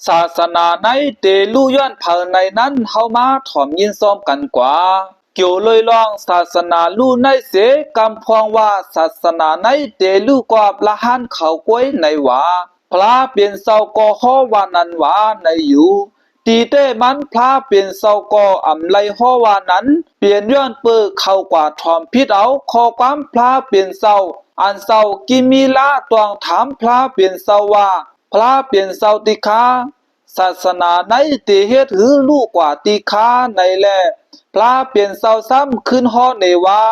ศาสนาไหนเตลู่ย้อนเผอในนั้นเฮามาถ่อมยินซ้อมกันกว่าเกี่ยวเลยลองศาสนาลู่ในเสกำพวงว่าศาสนาไหนเตลู่กว่าละหันเขากวยในว่าพระเปลี่ยนเศร้าก็ฮอวานันว่าในอยู่ตีเต้มันพระเปลี่ยนเศร้าก็อำไลฮอวานั้นเปลี่ยนย้อนเปิกเข้ากว่าทอมพิษเอาคอความพระเปลี่ยนเศร้าอันเศร้ากิมีละตวงถามพระเปลี่ยนเศร้าว่าพระเปลี่ยนเศร้าติคาศาสนาไหนติเฮ็ดหือลูกกว่าติคาในแลพระเปลี่ยนเศร้าซ้ำขึ้นฮอเนว่า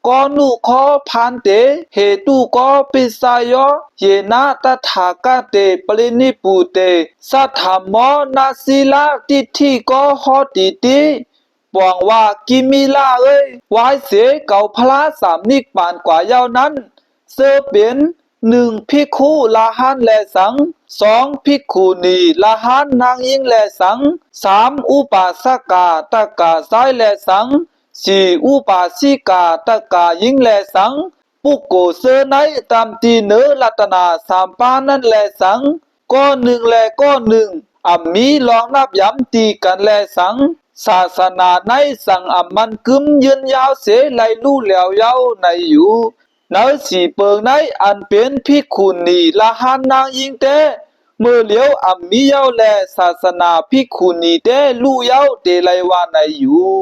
ก็นุขอพันเตเหตุก็ปิสายเยนะตถากะเตปรินิปุเตสัทธมนาศิลาติทิก็ฮอติติปวงว่ากิมิลาเอ้ยวายเสเก่าพระสามนิกปานกว่ายาวนั้นเสเป็น1ภิกขุละหันแลสัง2ภิกขุณีละหันนางยิงแลสัง3อุปาสกาตกาซ้ายแลสัง4อุปาสิกาตกายิงแลสังปุกโกเสไนตามตีเนรัตนาสามปานั้นแลสังก็หนึ่งแลก็หนึ่งมีลองนับย้ำตีกันแลสังศาสนาในสังมันกึมยืนยาวเสไลลู่เหลียวยาวในอยู่ในสีเปิงในอันเป็นภิกขุณีละหันนางยิงเตเมื่อเหลียวมีเย้าแลศาสนาภิกขุณีเตลู่เย้าเตไลวาในอยู่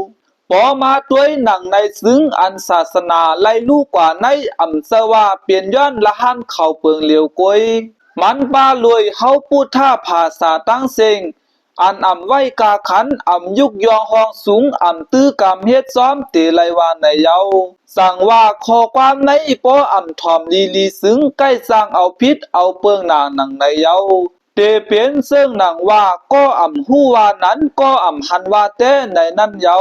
ปอมาตัวหนังในซึ่งอันศาสนาไลลู่กว่าในสว่าเปลี่ยนย้อนละหันเข้าเปิงเหลียวกวยมันบาลวยเฮาพูดท่าภาษาตั้งเซงอันไว้กาขันยุกยองห้องสูงตื้อกำเฮ็ดซ้อมเตไลวาในเยาสั่งว่าขอความในปอถ่อมลีซึ่งใกล้สร้างเอาพิษเอาเปิงหนาหนังในเยาเตเปลี่ยนเสื่องหนังว่าก็ฮู้ว่านั้นก็หันว่าเต้ในนั้นเยา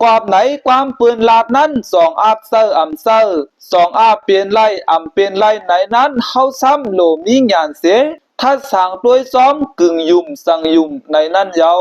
กอบไหนความปืนลาดนั้น2อาบเซอร์เซอร์2อาบเปลี่ยนไล่เป็นไล่ไหนนั้นเฮาซ้ำโลมีญาณเสถ้าสั่งด้วยซ้อมกึ่งยุ่มสั่งยุ่มในนั้นเยา